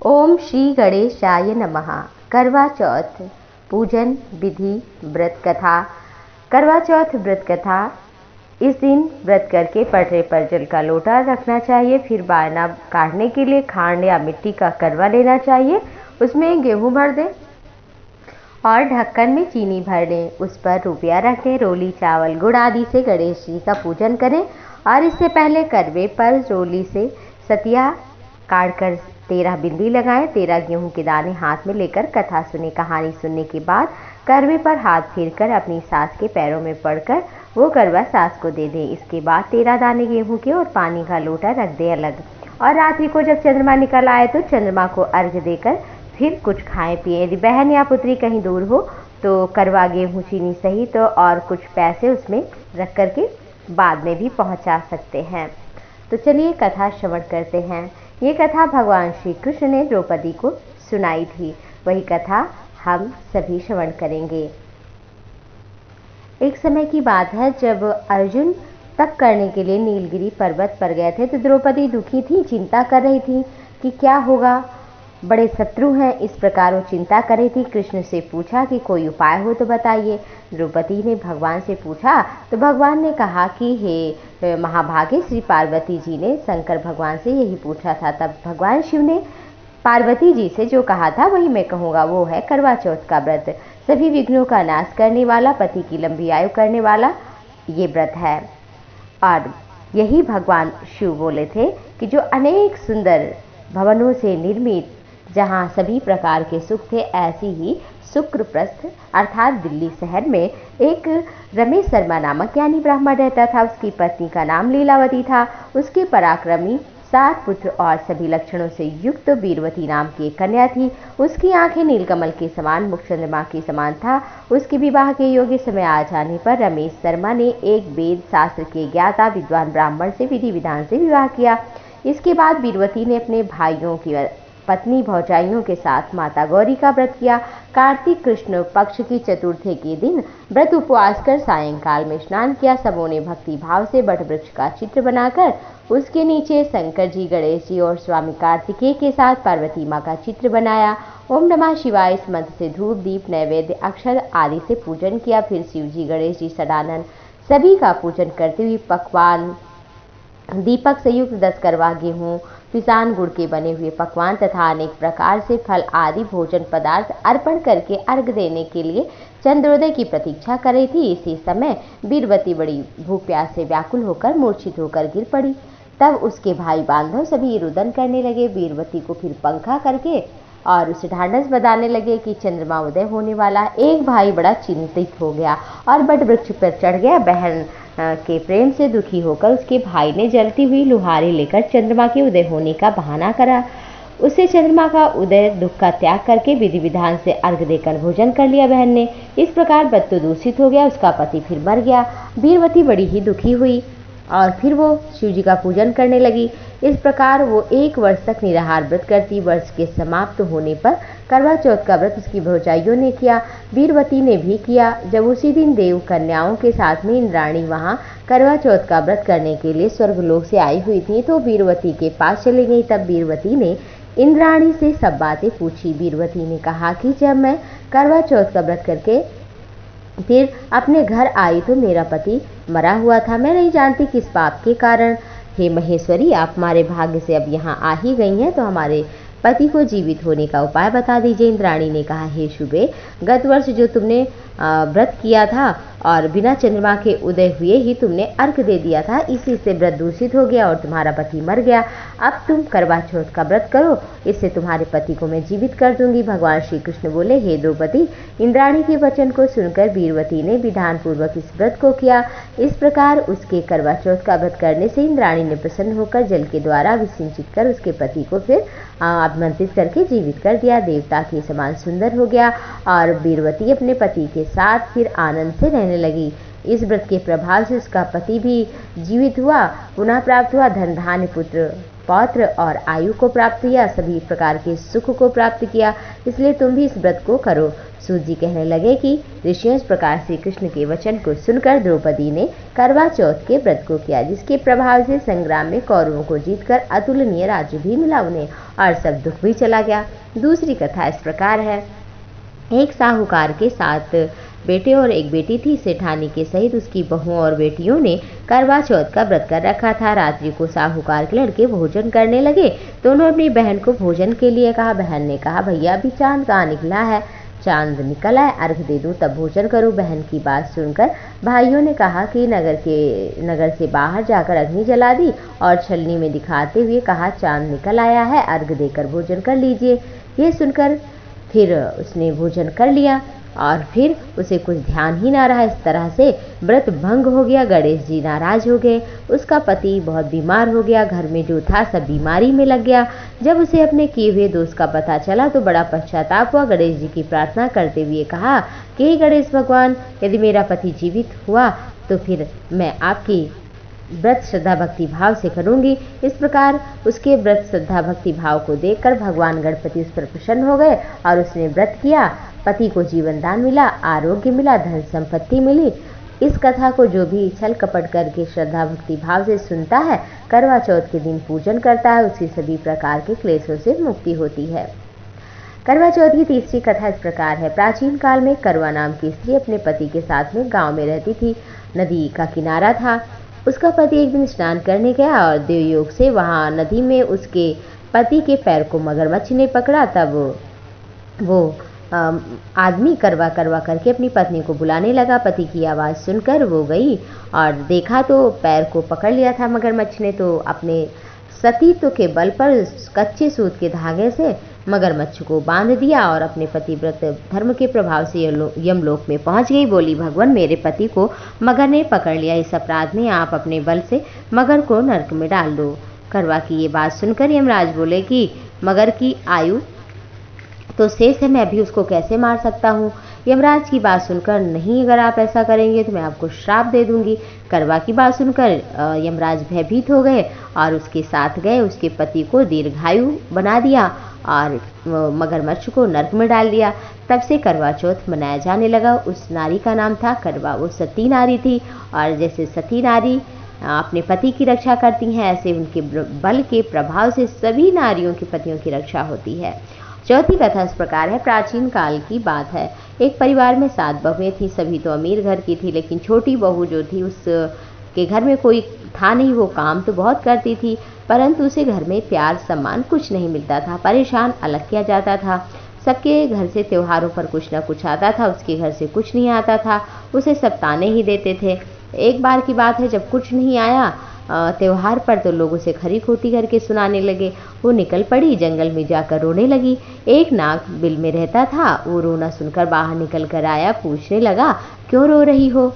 ओम श्री गणेशाय नमः। करवा चौथ पूजन विधि व्रत कथा। करवा चौथ व्रत कथा। इस दिन व्रत करके पटरे पर जल का लोटा रखना चाहिए। फिर बायना काटने के लिए खांड या मिट्टी का करवा लेना चाहिए। उसमें गेहूं भर दें और ढक्कन में चीनी भर दें। उस पर रुपया रख दें। रोली चावल गुड़ आदि से गणेश जी का पूजन करें और इससे पहले करवे पर रोली से सतिया काट कर 13 बिंदी लगाएं। 13 गेहूं के दाने हाथ में लेकर कथा सुने। कहानी सुनने के बाद करवे पर हाथ फेरकर अपनी सास के पैरों में पड़कर वो करवा सास को दे दें। इसके बाद 13 दाने गेहूं के और पानी का लोटा रख दें अलग। और रात्रि को जब चंद्रमा निकल आए तो चंद्रमा को अर्घ्य देकर फिर कुछ खाएं पिए। यदि बहन या पुत्री कहीं दूर हो तो करवा गेहूं चीनी सहित तो और कुछ पैसे उसमें रख करके बाद में भी पहुंचा सकते हैं। तो चलिए कथा श्रवण करते हैं। ये कथा भगवान श्री कृष्ण ने द्रौपदी को सुनाई थी। वही कथा हम सभी श्रवण करेंगे। एक समय की बात है जब अर्जुन तप करने के लिए नीलगिरी पर्वत पर गए थे तो द्रौपदी दुखी थी, चिंता कर रही थी कि क्या होगा, बड़े शत्रु हैं। इस प्रकार वो चिंता कर रही थी। कृष्ण से पूछा कि कोई उपाय हो तो बताइए। द्रौपदी ने भगवान से पूछा तो भगवान ने कहा कि हे महाभागे, श्री पार्वती जी ने शंकर भगवान से यही पूछा था। तब भगवान शिव ने पार्वती जी से जो कहा था वही मैं कहूँगा। वो है करवा चौथ का व्रत। सभी विघ्नों का नाश करने वाला, पति की लंबी आयु करने वाला ये व्रत है। और यही भगवान शिव बोले थे कि जो अनेक सुंदर भवनों से निर्मित, जहाँ सभी प्रकार के सुख थे, ऐसी ही शुक्रप्रस्थ अर्थात दिल्ली शहर में एक रमेश शर्मा नामक यानी ब्राह्मण रहता था। उसकी पत्नी का नाम लीलावती था। उसके पराक्रमी 7 पुत्र और सभी लक्षणों से युक्त वीरवती नाम की एक कन्या थी। उसकी आंखें नीलकमल के समान, मुख चंद्रमा के समान था। उसके विवाह के योग्य समय आ जाने पर रमेश शर्मा ने एक वेद शास्त्र के ज्ञाता विद्वान ब्राह्मण से विधि विधान से विवाह किया। इसके बाद वीरवती ने अपने भाइयों की पत्नी भौजाइयों के साथ माता गौरी का व्रत किया। कार्तिक कृष्ण पक्ष की चतुर्थी के दिन व्रत उपवास कर सायंकाल में स्नान किया। सबों ने भक्ति भाव से बट वृक्ष का चित्र बनाकर उसके नीचे शंकर जी, गणेश जी और स्वामी कार्तिकेय के साथ पार्वती माँ का चित्र बनाया। ओम नमः शिवाय इस मंत्र से धूप दीप नैवेद्य अक्षर आदि से पूजन किया। फिर शिव जी, गणेश जी, सदानंद सभी का पूजन करते हुए पकवान दीपक से युक्त 10 करवा गेहूं, पिसान गुड़ के बने हुए पकवान तथा अनेक प्रकार से फल आदि भोजन पदार्थ अर्पण करके अर्घ देने के लिए चंद्रोदय की प्रतीक्षा कर रही थी। इसी समय वीरवती बड़ी भूख प्यास से व्याकुल होकर मूर्छित होकर गिर पड़ी। तब उसके भाई बांधव सभी रुदन करने लगे। वीरवती को फिर पंखा करके और उसे ढांढस बजाने लगे कि चंद्रमा उदय होने वाला। एक भाई बड़ा चिंतित हो गया और बट वृक्ष पर चढ़ गया। बहन के प्रेम से दुखी होकर उसके भाई ने जलती हुई लुहारी लेकर चंद्रमा के उदय होने का बहाना करा। उसे चंद्रमा का उदय दुख का त्याग करके विधि विधान से अर्घ देकर भोजन कर लिया बहन ने। इस प्रकार व्रत तो दूषित हो गया, उसका पति फिर मर गया। वीरवती बड़ी ही दुखी हुई और फिर वो शिव जी का पूजन करने लगी। इस प्रकार वो 1 वर्ष तक निराहार व्रत करती। वर्ष के समाप्त होने पर करवा चौथ का व्रत उसकी भौजाइयों ने किया, वीरवती ने भी किया। जब उसी दिन देव कन्याओं के साथ में इंद्राणी वहाँ करवा चौथ का व्रत करने के लिए स्वर्गलोक से आई हुई थी तो वीरवती के पास चली गई। तब वीरवती ने इंद्राणी से सब बातें पूछी। वीरवती ने कहा कि जब मैं करवा चौथ का व्रत करके फिर अपने घर आई तो मेरा पति मरा हुआ था। मैं नहीं जानती किस पाप के कारण। हे महेश्वरी, आप हमारे भाग्य से अब यहाँ आ ही गई हैं तो हमारे पति को जीवित होने का उपाय बता दीजिए। इंद्राणी ने कहा, हे शुभे, गत वर्ष जो तुमने व्रत किया था और बिना चंद्रमा के उदय हुए ही तुमने अर्घ दे दिया था, इसी से व्रत दूषित हो गया और तुम्हारा पति मर गया। अब तुम करवा चौथ का व्रत करो, इससे तुम्हारे पति को मैं जीवित कर दूंगी। भगवान श्री कृष्ण बोले, हे द्रौपदी। इंद्राणी के वचन को सुनकर वीरवती ने विधान पूर्वक इस व्रत को किया। इस प्रकार उसके करवा चौथ का व्रत करने से इंद्राणी ने प्रसन्न होकर जल के द्वारा अभिषिंचित कर उसके पति को फिर आमंत्रित करके जीवित कर दिया। देवता के समान सुंदर हो गया और वीरवती अपने पति के साथ फिर आनंद से रहने लगी। इस व्रत के प्रभाव से उसका पति भी जीवित हुआ, पुनः प्राप्त हुआ। धन धान्य पुत्र पौत्र और आयु को प्राप्त किया, सभी प्रकार के सुख को प्राप्त किया। इसलिए तुम भी इस व्रत को करो। सूत जी कहने लगे कि ऋषियों इस प्रकार श्री कृष्ण के वचन को सुनकर द्रौपदी ने करवा चौथ के व्रत को किया, जिसके प्रभाव से संग्राम में कौरवों को जीतकर अतुलनीय राज्य भी मिला उन्हें और सब दुख भी चला गया। दूसरी कथा इस प्रकार है। एक साहूकार के 7 बेटे और एक बेटी थी। सेठानी के सहित उसकी बहुओं और बेटियों ने करवा चौथ का व्रत कर रखा था। रात्रि को साहूकार के लड़के भोजन करने लगे तो उन्होंने अपनी बहन को भोजन के लिए कहा। बहन ने कहा, भैया अभी चांद कहाँ निकला है, चांद निकल आए, अर्घ दे दूं तब भोजन करूं। बहन की बात सुनकर भाइयों ने कहा कि नगर से बाहर जाकर अग्नि जला दी और छलनी में दिखाते हुए कहा, चांद निकल आया है, अर्घ देकर भोजन कर लीजिए। ये सुनकर फिर उसने भोजन कर लिया और फिर उसे कुछ ध्यान ही ना रहा। इस तरह से व्रत भंग हो गया। गणेश जी नाराज हो गए। उसका पति बहुत बीमार हो गया। घर में जो था सब बीमारी में लग गया। जब उसे अपने किए हुए दोष का पता चला तो बड़ा पश्चाताप हुआ। गणेश जी की प्रार्थना करते हुए कहा कि हे गणेश भगवान, यदि मेरा पति जीवित हुआ तो फिर मैं आपकी व्रत श्रद्धा भक्ति भाव से करूंगी। इस प्रकार उसके व्रत श्रद्धा भक्ति भाव को देखकर भगवान गणपति उस पर प्रसन्न हो गए और उसने व्रत किया। पति को जीवन दान मिला, आरोग्य मिला, धन संपत्ति मिली। इस कथा को जो भी छल कपट करके श्रद्धा भक्ति भाव से सुनता है, करवा चौथ के दिन पूजन करता है, उसकी सभी प्रकार के क्लेशों से मुक्ति होती है। करवा चौथ की तीसरी कथा इस प्रकार है। प्राचीन काल में करवा नाम की स्त्री अपने पति के साथ में गांव में रहती थी। नदी का किनारा था। उसका पति एक दिन स्नान करने गया और देवयोग से वहां नदी में उसके पति के पैर को मगरमच्छ ने पकड़ा। तब वो आदमी करवा करवा करके अपनी पत्नी को बुलाने लगा। पति की आवाज़ सुनकर वो गई और देखा तो पैर को पकड़ लिया था मगरमच्छ ने। तो अपने सतीत्व के बल पर कच्चे सूत के धागे से मगरमच्छ को बांध दिया और अपने पतिव्रत धर्म के प्रभाव से यमलोक में पहुंच गई। बोली, भगवान मेरे पति को मगर ने पकड़ लिया, इस अपराध में आप अपने बल से मगर को नरक में डाल दो। करवा की ये बात सुनकर यमराज बोले कि मगर की आयु तो शेष है, मैं भी उसको कैसे मार सकता हूँ। यमराज की बात सुनकर, नहीं, अगर आप ऐसा करेंगे तो मैं आपको श्राप दे दूंगी। करवा की बात सुनकर यमराज भयभीत हो गए और उसके साथ गए। उसके पति को दीर्घायु बना दिया और मगरमच्छ को नरक में डाल दिया। तब से करवा चौथ मनाया जाने लगा। उस नारी का नाम था करवा। वो सती नारी थी और जैसे सती नारी अपने पति की रक्षा करती हैं, ऐसे उनके बल के प्रभाव से सभी नारियों के पतियों की रक्षा होती है। चौथी कथा इस प्रकार है। प्राचीन काल की बात है। एक परिवार में 7 बहुएं थी। सभी तो अमीर घर की थी, लेकिन छोटी बहू जो थी उसके घर में कोई था नहीं। वो काम तो बहुत करती थी, परंतु उसे घर में प्यार सम्मान कुछ नहीं मिलता था। परेशान अलग किया जाता था। सबके घर से त्योहारों पर कुछ ना कुछ आता था, उसके घर से कुछ नहीं आता था। उसे सब ताने ही देते थे। एक बार की बात है, जब कुछ नहीं आया त्योहार पर तो लोग उसे खरी खोटी करके सुनाने लगे। वो निकल पड़ी, जंगल में जाकर रोने लगी। एक नाग बिल में रहता था। वो रोना सुनकर बाहर निकल कर आया। पूछने लगा, क्यों रो रही हो?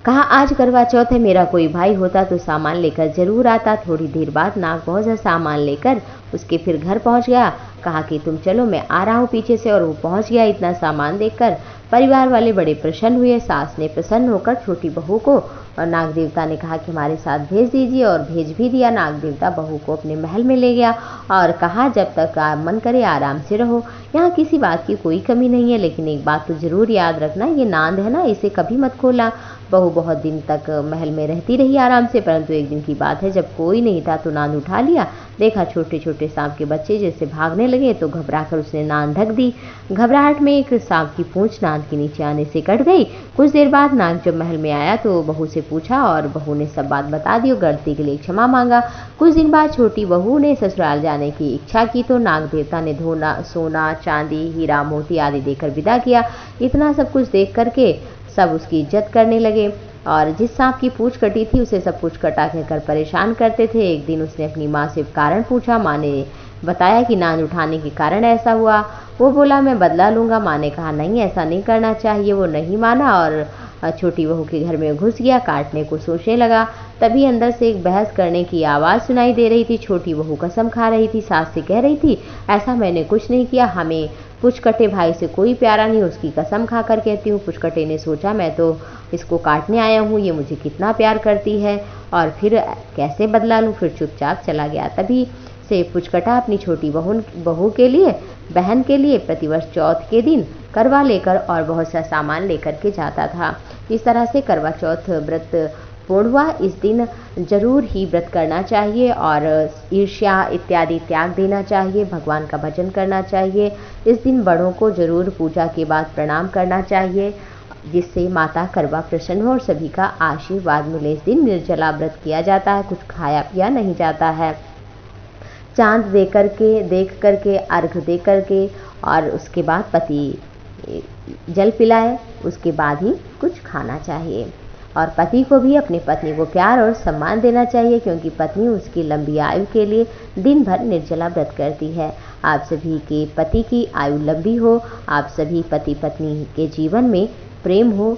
कहा, आज करवा चौथ है, मेरा कोई भाई होता तो सामान लेकर जरूर आता। थोड़ी देर बाद नाग बहुत सा सामान लेकर उसके फिर घर पहुंच गया। कहा कि तुम चलो, मैं आ रहा हूँ पीछे से। और वो पहुंच गया। इतना सामान देखकर परिवार वाले बड़े प्रसन्न हुए। सास ने प्रसन्न होकर छोटी बहू को और नाग देवता ने कहा कि हमारे साथ भेज दीजिए, और भेज भी दिया। नाग देवता बहू को अपने महल में ले गया और कहा, जब तक मन करे आराम से रहो, यहाँ किसी बात की कोई कमी नहीं है, लेकिन एक बात तो जरूर याद रखना, ये नांद है ना, इसे कभी मत खोलना। बहू बहुत दिन तक महल में रहती रही आराम से, परंतु एक दिन की बात है, जब कोई नहीं था तो नांद उठा लिया। देखा छोटे छोटे सांप के बच्चे जैसे भागने लगे तो घबराकर उसने नांद ढक दी। घबराहट में एक सांप की पूंछ नांद के नीचे आने से कट गई। कुछ देर बाद नाग जब महल में आया तो बहू से पूछा और बहू ने सब बात बता दी और गलती के लिए क्षमा मांगा। कुछ दिन बाद छोटी बहू ने ससुराल जाने की इच्छा की तो नाग देवता ने सोना चांदी हीरा मोती आदि देकर विदा किया। इतना सब कुछ देख करके सब उसकी इज्जत करने लगे और जिस सांप की पूंछ कटी थी उसे सब कुछ कटा कहकर परेशान करते थे। एक दिन उसने अपनी माँ से कारण पूछा। माँ ने बताया कि नांद उठाने के कारण ऐसा हुआ। वो बोला, मैं बदला लूंगा। माँ ने कहा, नहीं, ऐसा नहीं करना चाहिए। वो नहीं माना और छोटी बहू के घर में घुस गया। काटने को सोचने लगा, तभी अंदर से एक बहस करने की आवाज़ सुनाई दे रही थी। छोटी बहू कसम खा रही थी, सास से कह रही थी, ऐसा मैंने कुछ नहीं किया, हमें पुचकटे भाई से कोई प्यारा नहीं, उसकी कसम खाकर कहती हूँ। पुचकटे ने सोचा, मैं तो इसको काटने आया हूँ, ये मुझे कितना प्यार करती है और फिर कैसे बदला लूँ। फिर चुपचाप चला गया। तभी से पुचकटा अपनी छोटी बहू के लिए, बहन के लिए प्रतिवर्ष चौथ के दिन करवा लेकर और बहुत सा सामान लेकर के जाता था। इस तरह से करवा चौथ व्रत पूर्ण हुआ। इस दिन जरूर ही व्रत करना चाहिए और ईर्ष्या इत्यादि त्याग देना चाहिए, भगवान का भजन करना चाहिए। इस दिन बड़ों को जरूर पूजा के बाद प्रणाम करना चाहिए, जिससे माता करवा प्रसन्न हो और सभी का आशीर्वाद मिले। इस दिन निर्जला व्रत किया जाता है, कुछ खाया पिया नहीं जाता है। चांद देख करके अर्घ दे करके और उसके बाद पति जल पिलाए, उसके बाद ही कुछ खाना चाहिए। और पति को भी अपनी पत्नी को प्यार और सम्मान देना चाहिए, क्योंकि पत्नी उसकी लंबी आयु के लिए दिन भर निर्जला व्रत करती है। आप सभी के पति की आयु लंबी हो, आप सभी पति पत्नी के जीवन में प्रेम हो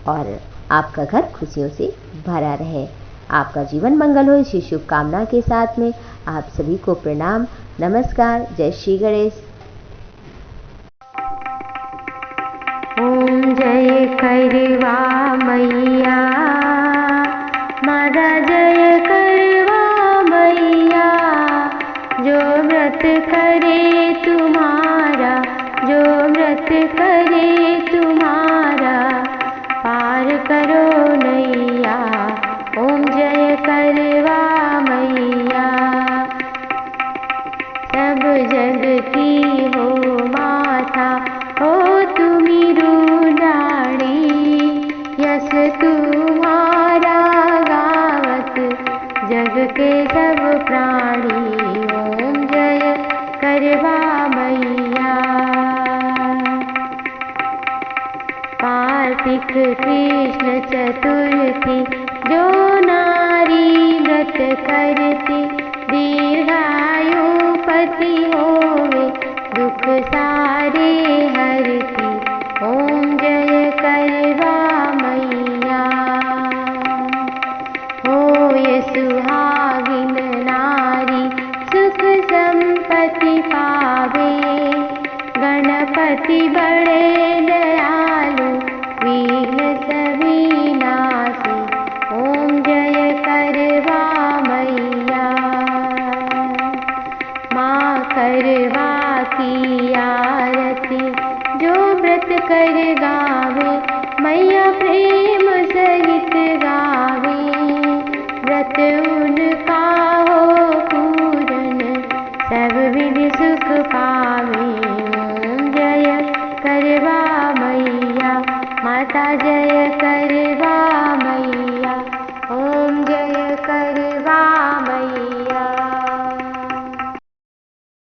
और आपका घर खुशियों से भरा रहे। आपका जीवन मंगल हो, इसी शुभकामना के साथ में आप सभी को प्रणाम, नमस्कार, जय श्री गणेश। ओम जय करवा मैया, माता जय करवा मैया। जो व्रत करे तुम्हारा, जो व्रत करे तुम्हारा, पार करो नैया। ओम जय करवा मैया। सब जग की हो माता, हो तुम्ही रूडाणी, यश तुम्हारा गावत जग के सब प्राणी। ओम जय करवा मैया। कार्तिक कृष्ण चतुर्थी, जो नारी व्रत करती, दीर्घायु पति होवे, दुख सारे हरती। ओम जय करवा मैया। होय सुहागिन नारी, सुख संपत्ति पावे, गणपति बड़े दयालु, विघ्न सभी नासे। ओम जय करवा मैया। माँ करवा की आरती, जो व्रत कर गावे, मैया प्रेम सहित गावे। व्रत उनका हो पूरन, सब विधि सुख पावे। ओम जय करवा मैया, माता जय कर